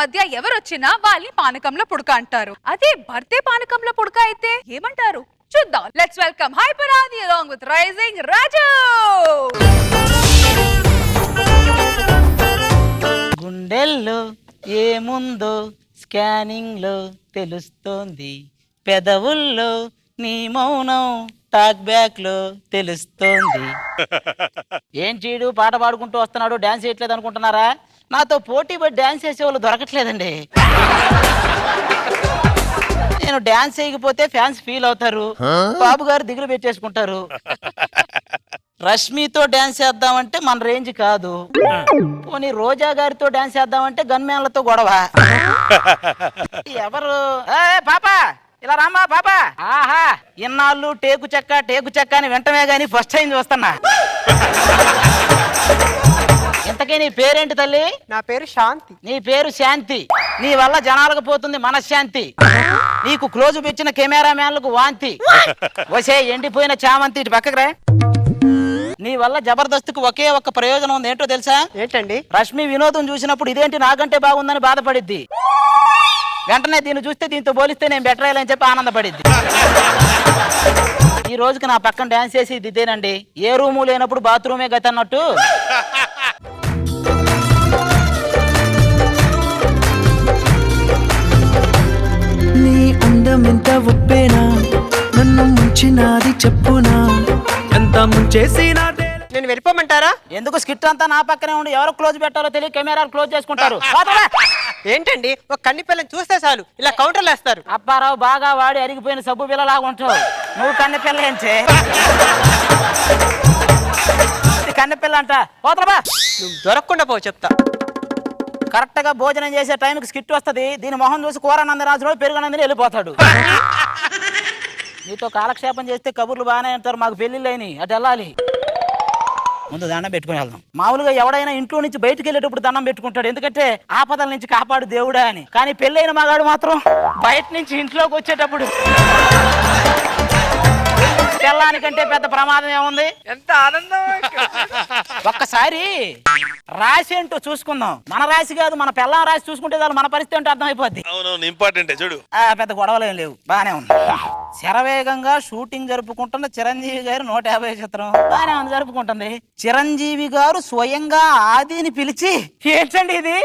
మధ్య ఎవరొచ్చినా వాళ్ళని పానకంలో పుడక అంటారు. అదే భర్తే పానకంలో పుడక అయితే ఏమంటారు చూద్దాం. లెట్స్ వెల్కమ్ హైపర్ ఆది along with రైజింగ్ రాజు. గుండెల్లో ఏముందో స్కానింగ్ లో తెలుస్తోంది, పెదవుల్లో నీ మౌనం టాక్ బ్యాక్ లో తెలుస్తోంది. ఏం చీడు పాట పాడుకుంటూ వస్తున్నాడు, డాన్స్ చేయట్లేదు అనుకుంటున్నారా? నాతో పోటీ పడి డాన్స్ చేసే వాళ్ళు దొరకట్లేదండి. నేను డాన్స్ చేయకపోతే ఫ్యాన్స్ ఫీల్ అవుతారు, బాబు గారు దిగులు పెట్టేసుకుంటారు. రష్మితో డాన్స్ చేద్దామంటే మన రేంజ్ కాదు, పోనీ రోజా గారితో డాన్స్ చేద్దామంటే గన్మ్యాన్లతో గొడవ. ఎవరు పాపా ఇలా రామ్మా పాపా. ఆహా ఇన్నాళ్ళు టేకు చెక్క అని వెంటనే గాని ఫస్ట్ టైం చూస్తున్నా. ఇంతకీ నీ పేరేంటి తల్లి? నా పేరు శాంతి. నీ పేరు శాంతి. నీ వల్ల జనాలకు పోతుంది మనశ్శాంతి, నీకు క్లోజ్ పెట్టిన కెమెరా మ్యాన్లకు వాంతి. వసే ఎండిపోయిన చామంతి ఇటు పక్కకురా. నీ వల్ల జబర్దస్త్కు ఒకే ఒక్క ప్రయోజనం ఉంది, ఏంటో తెలుసా? ఏంటండి? రష్మి వినోదం చూసినప్పుడు ఇదేంటి నాకంటే బాగుందని బాధపడిద్ది, వెంటనే దీన్ని చూస్తే దీంతో పోలిస్తే నేను బెటర్ అయ్యాలని చెప్పి ఆనందపడిద్ది. ఈ రోజుకి నా పక్కన డాన్స్ చేసి ఇదేనండి. ఏ రూము లేనప్పుడు బాత్రూమే గతి అన్నట్టు. నీ అందం ఎంత ఒప్పేనా, నన్ను ముంచినాది చెప్పునా, ఎంత ముంచేసినా. నేను వెళ్ళిపోమంటారా? ఎందుకు స్కిట్ అంతా నా పక్కనే ఉండి ఎవరు క్లోజ్ పెట్టాలో తెలియ కెమెరాలు క్లోజ్ చేసుకుంటారు. ఏంటండి ఒక కన్ని పిల్లని చూస్తే చాలు ఇలా కౌంటర్లు వేస్తారు. అప్పారావు బాగా వాడి అరిగిపోయిన సబ్బు పిల్లలాగా ఉంటావు. నువ్వు కన్నె పిల్ల ఏంచే? కన్నె పిల్ల అంట పోతరా. నువ్వు దొరకకుండా పో చెప్తా. కరెక్ట్ గా భోజనం చేసే టైంకి స్కిట్ వస్తుంది, దీని మొహం చూసి కూరనందని రాజు పెరుగునందని వెళ్ళిపోతాడు. నీతో కాలక్షేపం చేస్తే కబుర్లు బాగానే అంటారు, మాకు పెళ్లిళ్ళని అటు వెళ్ళాలి. ముందు దండం పెట్టుకుని వెళ్దాం. మామూలుగా ఎవడైనా ఇంట్లో నుంచి బయటకు వెళ్ళేటప్పుడు దండం పెట్టుకుంటాడు, ఎందుకంటే ఆపదల నుంచి కాపాడు దేవుడా అని. కానీ పెళ్ళైన మగాడు మాత్రం బయట నుంచి ఇంట్లోకి వచ్చేటప్పుడు తెల్లానికంటే పెద్ద ప్రమాదం ఏముంది? ఎంత ఆనందం. ఒక్కసారి రాశి ఏంటో చూసుకుందాం. మన రాశి కాదు, మన పిల్లం రాశి చూసుకుంటే చాలు మన పరిస్థితి ఏంటో అర్థమైపోద్ది. అవునవును ఇంపార్టెంటే చూడు. పెద్ద గొడవలు ఏం లేవు, బానే ఉంది. శరవేగంగా షూటింగ్ జరుపుకుంటున్న చిరంజీవి గారు 150 చిత్రం బానే ఉంది, జరుపుకుంటుంది. చిరంజీవి గారు స్వయంగా ఆదిని పిలిచి ఏంటండి ఇది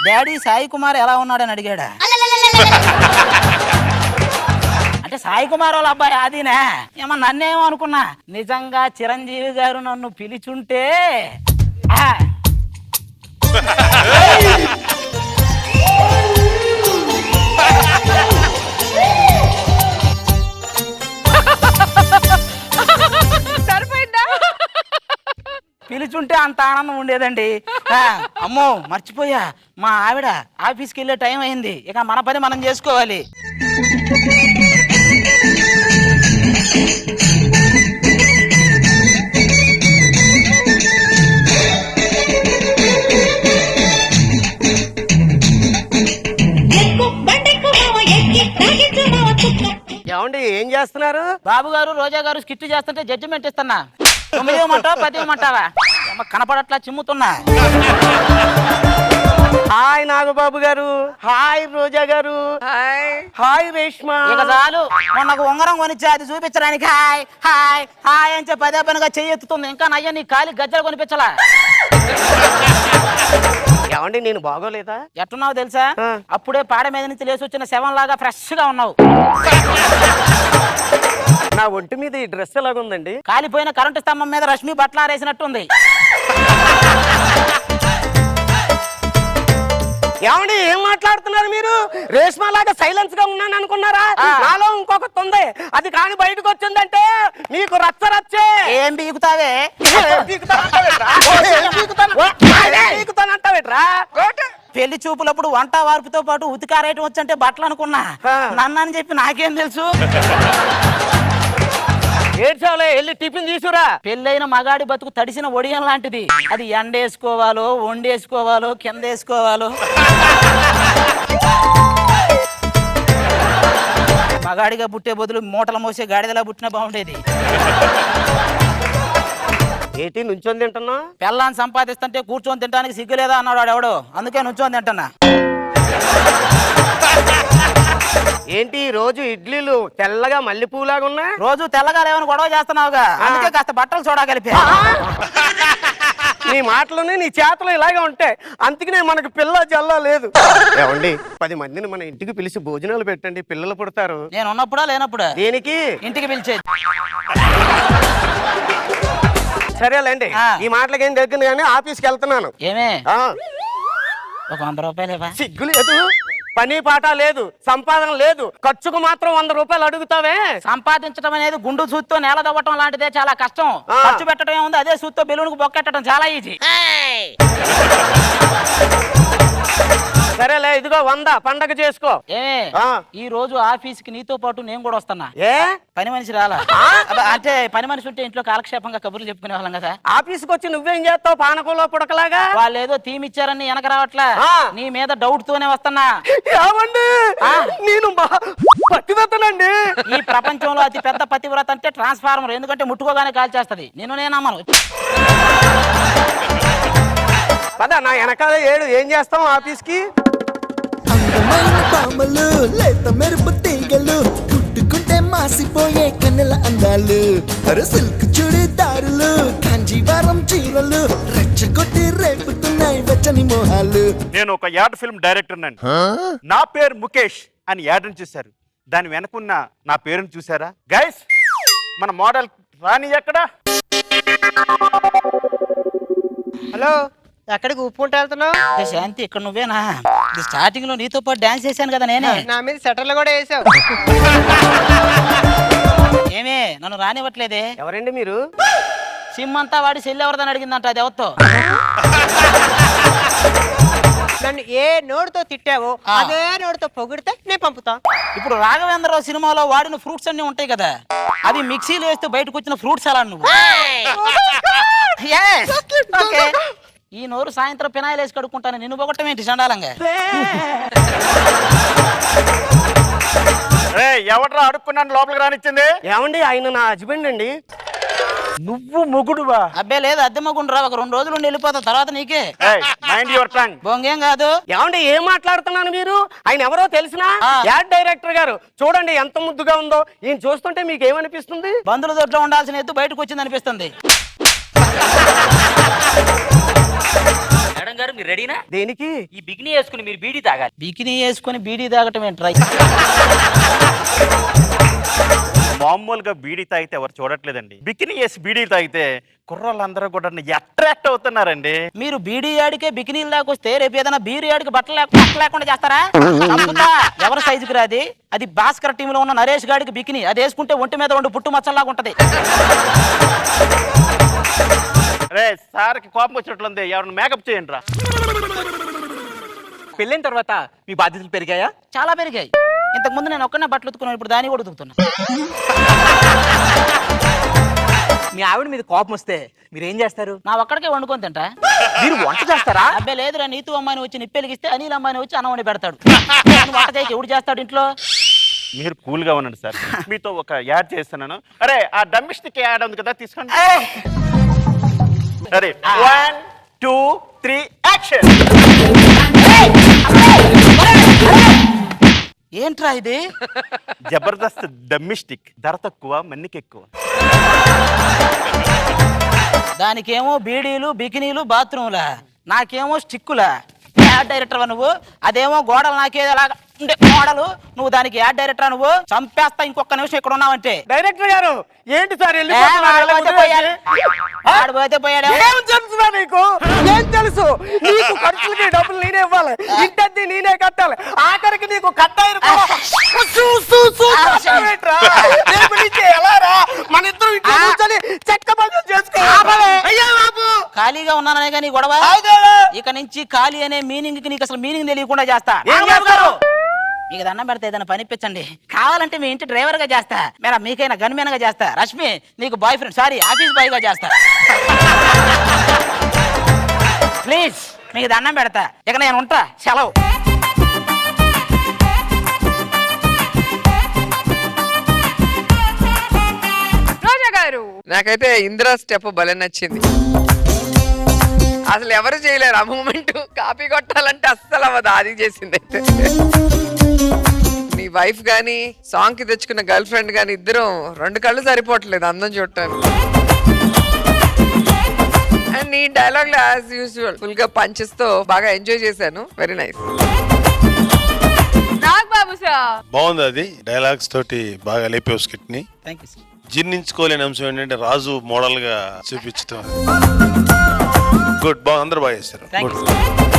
డాడీ సాయి కుమార్ ఎలా ఉన్నాడని అడిగాడా? అంటే సాయి కుమార్ వాళ్ళ అబ్బాయి ఆదినే ఏమో నన్నేమో అనుకున్నా. నిజంగా చిరంజీవి గారు నన్ను పిలిచుంటే పిలిచుంటే అంత ఆనందం ఉండేదండి. అమ్మో మర్చిపోయా, మా ఆవిడ ఆఫీస్కి వెళ్ళే టైం అయింది, ఇక మన పని మనం చేసుకోవాలి. ఏమండి ఏం చేస్తున్నారు? బాబు గారు రోజా గారు స్కిట్ చేస్తుంటే జడ్జిమెంట్ ఇస్తున్నా. 9 ఇవ్వమంటావా 10 ఇవ్వమంటావా? కనపడట్లా చిమ్ముతున్నా. హాయ్ నాగబాబు గారు, హాయ్ రోజా గారు, హాయ్ రేష్మా. ఇక చాలు, మొన్నకు ఉంగరం కొనిచ్చా అది చూపించడానికి హాయ్ హాయ్ హాయ్ అని చెప్పి అదే పనిగా చెయ్యెత్తుతుంది. ఇంకా నయ్య నీ కాలి గజ్జలు కొనిపించలా. ఏమండి నేను బాగోలేదా? ఎట్టున్నావు తెలుసా? అప్పుడే పాడ మీద నుంచి లేచి వచ్చిన శవం లాగా ఫ్రెష్ గా ఉన్నావు. నా ఒంటి మీద ఈ డ్రెస్ ఎలాగుందండి? కాలిపోయిన కరెంటు స్తంభం మీద రష్మి బట్టలారేసినట్టుంది. ఏమండి ఏం మాట్లాడుతున్నారు మీరు? రేష్మా లాగా సైలెన్స్ గా ఉన్నాను అనుకున్నారా? నాలో ఇంకొకటి ఉంది, అది కాని బయటకు వచ్చిందంటే మీకు రచ్చరచ్చే. ఏం బీగుతావే? పెళ్లి చూపులప్పుడు వంట వార్పుతో పాటు ఉతికారేయటం వచ్చంటే బట్టలు అనుకున్నా, నన్ను అని చెప్పి నాకేం తెలుసు. ఏడ్చావులే, వెళ్ళి టిఫిన్ తీసుకురా. పెళ్ళైన మగాడి బతుకు తడిసిన ఒడియం లాంటిది, అది ఎండేసుకోవాలో వండేసుకోవాలో కిందేసుకోవాలో. మగాడిగా పుట్టే బదులు మూటలు మోసే గాడిదలా పుట్టినా బాగుండేది. ఏంటి నుంచొని తింటున్నా? పెళ్ళాన్ని సంపాదిస్తుంటే కూర్చొని తినడానికి సిగ్గులేదా అన్నాడు ఎవడో, అందుకే నుంచొని తింటున్నా. ఏంటి ఈ రోజు ఇడ్లీలు తెల్లగా మల్లెపూలాగా ఉన్నా? రోజు తెల్లగా లేవని గొడవ చేస్తున్నావుగా, అందుకే కాస్త బట్టలు చూడగలిపా. నీ మాటలోనే నీ చేతలు ఇలాగే ఉంటాయి, అందుకనే మనకు పిల్ల జల్ల లేదు. ఏమండి 10 మందిని మన ఇంటికి పిలిచి భోజనాలు పెట్టండి, పిల్లలు పుడతారు. నేను ఉన్నప్పుడా లేనప్పుడా? దేనికి? ఇంటికి పిలిచేది. సరేలేండి, ఈ మాటలకేం దగ్గర కానీ ఆఫీస్కి వెళ్తున్నాను. ఏమే ఆ, ఒక 100 రూపాయలేవా? సిగ్గు లేదు, పని పాట లేదు, సంపాదన లేదు, ఖర్చుకు మాత్రం 100 రూపాయలు అడుగుతావే. సంపాదించడం అనేది గుండు సూత్తో నేల దవ్వటం లాంటిదే, చాలా కష్టం. ఆ. ఖర్చు పెట్టడం ఏముంది, అదే సూత్తో బెలూన్కు బొక్కెట్టడం చాలా ఈజీ. సరేలే, ఇదిగో 100 పండగ చేసుకో. ఏమే ఆ. ఈ రోజు ఆఫీస్కి నీతో పాటు నేను కూడా వస్తున్నా. ఏ పని మనిషి రాలా? అబ్బా, అంటే పని మనిషి ఉంటే ఇంట్లో కాలక్షేపంగా కబుర్లు చెప్పుకునే వాళ్ళం కదా. ఆఫీస్కి వచ్చి నువ్వేం చేస్తావు పానకంలో పుడకలాగా? వాళ్ళు ఏదో థీమ్ ఇచ్చారని వెనక రావట్లా, ఆ. నీ మీద డౌట్ తోనే వస్తున్నా. ఏమండి, నేను పతివ్రతనండి. ఈ ప్రపంచంలో అతి పెద్ద పతివ్రత అంటే ట్రాన్స్ఫార్మర్, ఎందుకంటే ముట్టుకోగానే కాల్చేస్తది. నేను నమ్మను. పద నా వెనకాల ఏడు, ఏం చేస్తాం ఆఫీస్కి? అందమైన పామలు లేత మెరుపు తీగలు పుట్టుకుంటే మాసిపోయే కన్నెల అందాలు అరు సిల్క్ చుడిదారులు కాంజీవరం చీరలు రెచ్చగొట్టి రేపుతున్నాయి వెచ్చని మోహాలు. నేను ఒక యాడ్ ఫిల్మ్ డైరెక్టర్ నండి. నా పేరు ముఖేష్ అని యాడ్ చూశారు, దాని వెనకున్న నా పేరుని చూసారా గైస్? మన మోడల్ రాణి ఎక్కడ? హలో, ఎక్కడికి ఉప్పుకుంటూ వెళ్తున్నావు? ఏ శాంతి, ఇక్కడ నువ్వేనా? స్టార్టింగ్ లో నీతో పాటు డాన్స్ చేశాను కదా నేనే. నా మీద సెటర్లు కూడా వేసావు. ఏమే నన్ను రానివ్వట్లేదే? ఎవరండి మీరు? సిమ్ అంతా వాడి సెల్ ఎవరిదని అడిగిందంట, అది ఎవరితో? నన్ను ఏ నోడుతో తిట్టావో అదే నోడుతో పొగిడితే నేను పంపుతా. ఇప్పుడు రాఘవేంద్రరావు సినిమాలో వాడిన ఫ్రూట్స్ అన్ని ఉంటాయి కదా, అవి మిక్సీలో వేస్తే బయటకు వచ్చిన ఫ్రూట్స్ అలా నువ్వు. Yes. Okay. ఈ నోరు సాయంత్రం పినాయిలు వేసి కడుక్కుంటాను, నిన్ను పొగట్టం ఏంటి చండాలంగా? ఎవడరా అడుక్కున్నాను లోపలికి రానిచ్చింది? ఏమండి, ఆయన నా హస్బెండ్ అండి. నువ్వు మొగుడువా? అబ్బే లేదు, అద్దె మగుండ్రా, ఒక 2 రోజులు ఉండి వెళ్ళిపోతావు, తర్వాత నీకే. Mind your tongue. బొంగేం కాదు. ఏమండి, ఏం మాట్లాడుతున్నాను మీరు? ఆయన ఎవరో తెలిసినా? ఆ. యాడ్ డైరెక్టర్ గారు. చూడండి ఎంత ముద్దుగా ఉందో. ఈయన చూస్తుంటే మీకు ఏమనిపిస్తుంది? బంధువుల దొడ్లో ఉండాల్సిన ఎత్తు బయటకు వచ్చింది అనిపిస్తుంది. మేడం గారు మీరు రెడీనా? దేనికి? ఈ బిగిని వేసుకుని మీరు బీడీ తాగాలి. బికినీ వేసుకొని బీడీ తాగటం ఏంట్రా? మామూలుగా బీడీ తాగితే ఎవరు చూడట్లేదండి, బికినీ వేసి బీడీ తాగితే కుర్రాళ్ళందరూ కూడా అట్రాక్ట్ అవుతున్నారండి. మీరు బీడీ యాడికే బికినీలు దాకొస్తే రేపు ఏదైనా బీరు యాడికి బట్టలు లేకుండా చేస్తారా? చంపుతా. ఎవరి సైజుకి రాది? అది భాస్కర్ టీంలో ఉన్న నరేష్ గాడికి బికినీ, అది వేసుకుంటే ఒంటి మీద 2 పుట్టు మచ్చల్లాగా ఉంటది. రే సార్కి కోపం వచ్చినట్లుంది, ఎవరిని మేకప్ చేయండి రా. పెళ్ళైన తర్వాత మీ బాధ్యతలు పెరిగాయా? చాలా పెరిగాయి. ఇంతకు ముందు నేను ఒక్కనే బట్టలు ఉతుకున్నాను, ఇప్పుడు దాన్ని కూడా ఉతుకుతున్నా. మీ ఆవిడ మీద కోపం వస్తే మీరు ఏం చేస్తారు? నా ఒక్కడికే వండుకొని తింటా. మీరు వంట చేస్తారా? అబ్బే లేదురా, నీతు అమ్మాయిని వచ్చి నిప్పెలిగిస్తే అనిల్ అమ్మాయిని వచ్చి అన్నం వండి పెడతాడు. నేను వంట చేయక ఎవడు చేస్తాడు ఇంట్లో? మీరు కూల్ గా ఉండండి సార్, మీతో ఒక యాడ్ చేస్తున్నాను. అరే ఆ డమ్మిస్టిక్ యాడ్ ఉంది కదా, తీసుకోండి. సరే 1 2 3 యాక్షన్. ఏంట్రా ఇది? జబర్దస్త్ డమ్మిస్టిక్, ధర తక్కువ మన్నిక ఎక్కువ. దానికేమో బీడీలు బికినీలు బాత్రూమ్లా, నాకేమో స్టిక్కులా. యాడ్ డైరెక్టర్ నువ్వు, అదేమో గోడలు నాకేలాగా ఉండే గోడలు, నువ్వు దానికి యాడ్ డైరెక్టర్ నువ్వు. చంపేస్తా ఇంకొక నిమిషం ఇక్కడ ఉన్నావంటే. డైరెక్టర్ గారు ఏంటి సార్ ఆడిపోతే పోయాడు. ఏం తెలుసురా నీకు? ఏం తెలుసు? నీకు ఖర్చులకి డబ్బులు నేనే ఇవ్వాలి, ఇంటద్ది నేనే కట్టాలి, ఆఖరికి నీకు కట్టాయి ఎలా మన ఇద్దరు ఇంట్లో కూర్చొని చెక్క పనులు చేసుకోవాలి. అయ్యా బాబు, ఖాళీగా ఉన్నాననే కానీ గొడవ. ఇక నుంచి ఖాళీ అనే మీనింగ్ కి నీకు అసలు మీనింగ్ తెలియకుండా చేస్తా. ఏం చేస్తారు? మీకు దండం పెడితే ఏదైనా పనిపించండి, కావాలంటే మీ ఇంటి డ్రైవర్ గా చేస్తా, మేరా మీకైనా గన్మెన్ గా చేస్తా, రష్మి నీకు boy friend sorry office boy గా చేస్తా. ప్లీజ్ మీకు దండం పెడతా, ఇక నేను ఉంటా, సెలవు. రోజా గారు, నాకైతే ఇందిరా స్టెప్ భలే నచ్చింది. అసలు ఎవరు చేయలేరు ఆ మూమెంట్. కాపీ కొట్టాలంటే అస్సలు అవ్వదు, అది చేసింది అయితే. నీ వైఫ్ గాని సాంగ్ కి తెచ్చుకున్న గర్ల్ ఫ్రెండ్ గాని ఇద్దరం 2 కళ్ళు సరిపోవట్లేదు అందం చూడటానికి. అండ్ నీ డైలాగ్ లో యాజ్ యూజువల్ ఫుల్ గా పంచెస్ తో బాగా ఎంజాయ్ చేశాను. Very nice. Nag Babu sir బాగుంది అది. డైలాగ్స్ తోటి బాగా లేపావు స్కిట్ ని. Thank you sir. జీర్ణించుకోలేని అంశం ఏంటంటే రాజు మోడల్ గా చూపించడం. గుడ్, బాగా అందరూ బాగా చేశారు. Thank you sir.